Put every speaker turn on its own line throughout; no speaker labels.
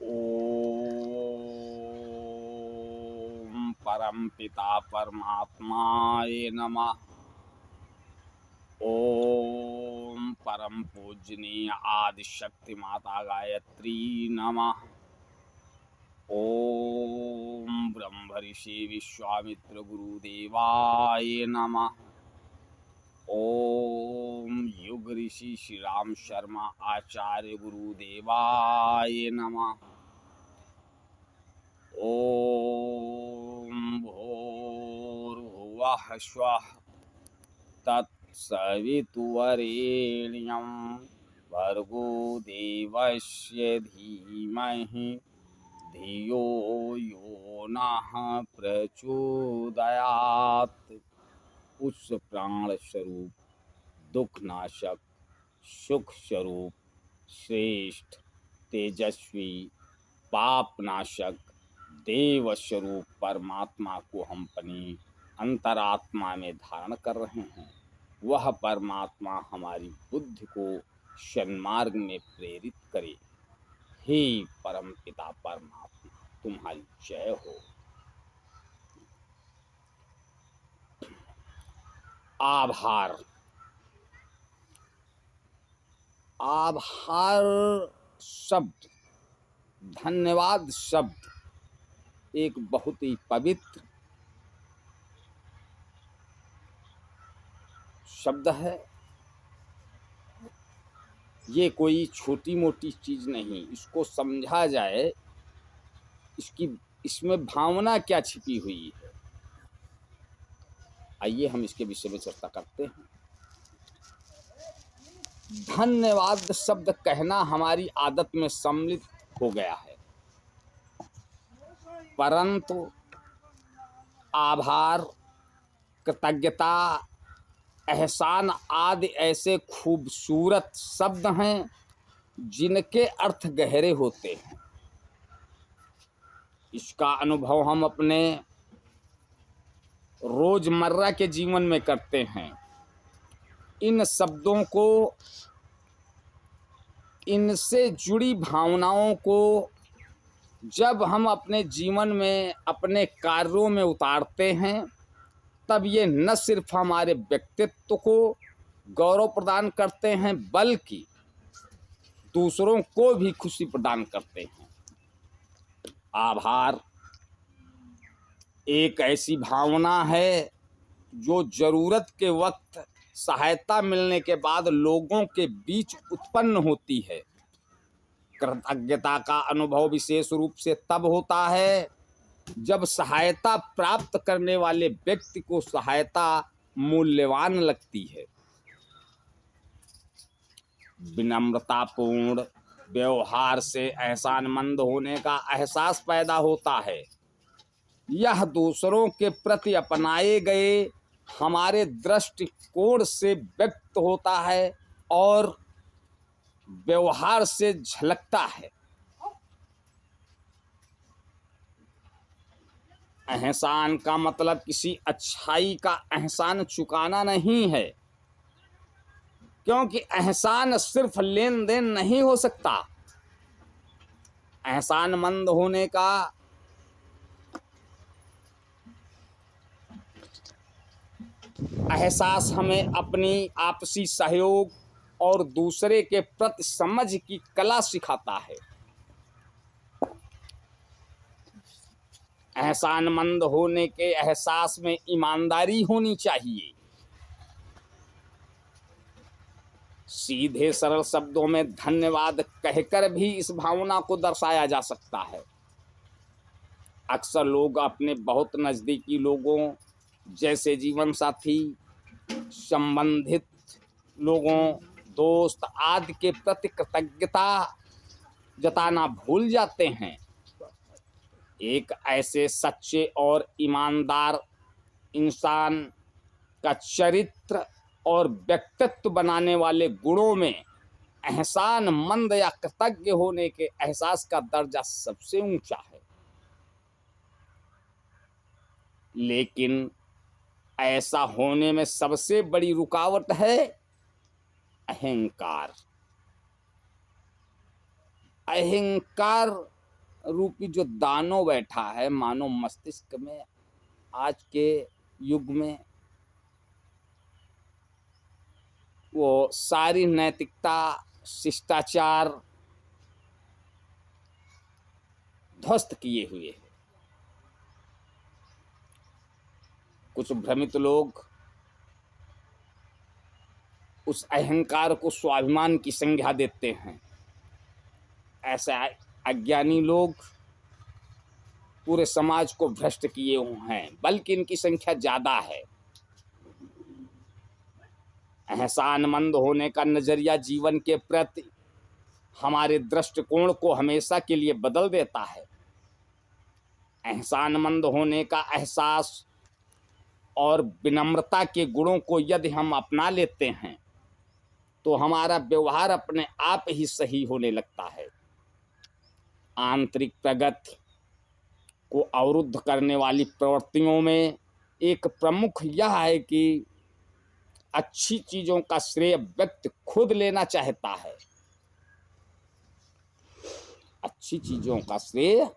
ओम परमपिता परमात्माय नमः। ओम परम पूजनीय आदिशक्ति माता गायत्री नमः। ओम ब्रह्म ऋषि विश्वामित्र गुरुदेवाय नमः। ओम युग ऋषि श्री राम शर्मा आचार्य गुरुदेवाय नमः। ओम भूर्भुवः स्वः तत्सवितुर्वरेण्यं भर्गो देवस्य धीमहि धियो यो नः प्रचोदयात्। उच्च प्राण स्वरूप, दुखनाशक, सुख स्वरूप, श्रेष्ठ, तेजस्वी, पापनाशक, देव स्वरूप परमात्मा को हम अपनी अंतरात्मा में धारण कर रहे हैं। वह परमात्मा हमारी बुद्धि को सन्मार्ग में प्रेरित करे। हे परम पिता परमात्मा, तुम्हारी जय हो। आभार। आभार शब्द, धन्यवाद शब्द एक बहुत ही पवित्र शब्द है। ये कोई छोटी मोटी चीज नहीं। इसको समझा जाए, इसमें भावना क्या छिपी हुई है, आइए हम इसके विषय में चर्चा करते हैं। धन्यवाद शब्द कहना हमारी आदत में सम्मिलित हो गया है, परंतु आभार, कृतज्ञता, एहसान आदि ऐसे खूबसूरत शब्द हैं जिनके अर्थ गहरे होते हैं। इसका अनुभव हम अपने रोजमर्रा के जीवन में करते हैं। इन शब्दों को, इनसे जुड़ी भावनाओं को जब हम अपने जीवन में, अपने कार्यों में उतारते हैं, तब ये न सिर्फ हमारे व्यक्तित्व को गौरव प्रदान करते हैं, बल्कि दूसरों को भी खुशी प्रदान करते हैं। आभार एक ऐसी भावना है जो जरूरत के वक्त सहायता मिलने के बाद लोगों के बीच उत्पन्न होती है। कृतज्ञता का अनुभव विशेष रूप से तब होता है जब सहायता प्राप्त करने वाले व्यक्ति को सहायता मूल्यवान लगती है। विनम्रतापूर्ण व्यवहार से एहसानमंद होने का एहसास पैदा होता है। यह दूसरों के प्रति अपनाए गए हमारे दृष्टिकोण से व्यक्त होता है और व्यवहार से झलकता है। एहसान का मतलब किसी अच्छाई का एहसान चुकाना नहीं है, क्योंकि एहसान सिर्फ लेन देन नहीं हो सकता। एहसानमंद होने का एहसास हमें अपनी आपसी सहयोग और दूसरे के प्रति समझ की कला सिखाता है। एहसानमंद होने के एहसास में ईमानदारी होनी चाहिए। सीधे सरल शब्दों में धन्यवाद कहकर भी इस भावना को दर्शाया जा सकता है। अक्सर लोग अपने बहुत नज़दीकी लोगों जैसे जीवन साथी, संबंधित लोगों, दोस्त आदि के प्रति कृतज्ञता जताना भूल जाते हैं। एक ऐसे सच्चे और ईमानदार इंसान का चरित्र और व्यक्तित्व बनाने वाले गुणों में एहसानमंद या कृतज्ञ होने के एहसास का दर्जा सबसे ऊंचा है। लेकिन ऐसा होने में सबसे बड़ी रुकावट है अहंकार। अहंकार रूपी जो दानव बैठा है मानव मस्तिष्क में आज के युग में, वो सारी नैतिकता शिष्टाचार ध्वस्त किए हुए है। कुछ भ्रमित लोग उस अहंकार को स्वाभिमान की संज्ञा देते हैं। ऐसे अज्ञानी लोग पूरे समाज को भ्रष्ट किए हुए हैं, बल्कि इनकी संख्या ज्यादा है। एहसानमंद होने का नजरिया जीवन के प्रति हमारे दृष्टिकोण को हमेशा के लिए बदल देता है। एहसानमंद होने का एहसास और विनम्रता के गुणों को यदि हम अपना लेते हैं तो हमारा व्यवहार अपने आप ही सही होने लगता है। आंतरिक प्रगति को अवरुद्ध करने वाली प्रवृत्तियों में एक प्रमुख यह है कि अच्छी चीजों का श्रेय व्यक्ति खुद लेना चाहता है। अच्छी चीजों का श्रेय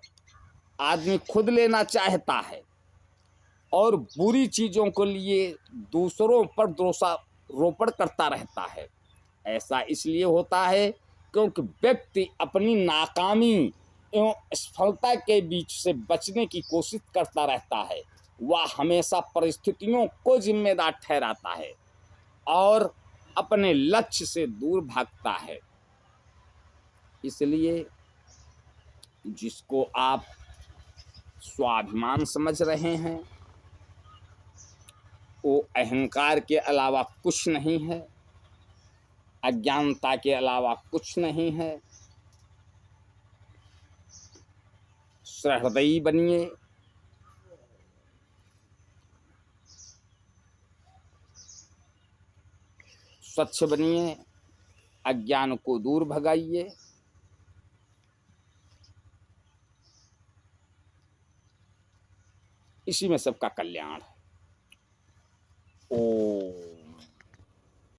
आदमी खुद लेना चाहता है और बुरी चीजों के लिए दूसरों पर दोषारोपण करता रहता है। ऐसा इसलिए होता है क्योंकि व्यक्ति अपनी नाकामी एवं असफलता के बीच से बचने की कोशिश करता रहता है। वह हमेशा परिस्थितियों को जिम्मेदार ठहराता है और अपने लक्ष्य से दूर भागता है। इसलिए जिसको आप स्वाभिमान समझ रहे हैं वो अहंकार के अलावा कुछ नहीं है, अज्ञानता के अलावा कुछ नहीं है। सहृदयी बनिए, स्वच्छ बनिए, अज्ञान को दूर भगाइए। इसी में सबका कल्याण है।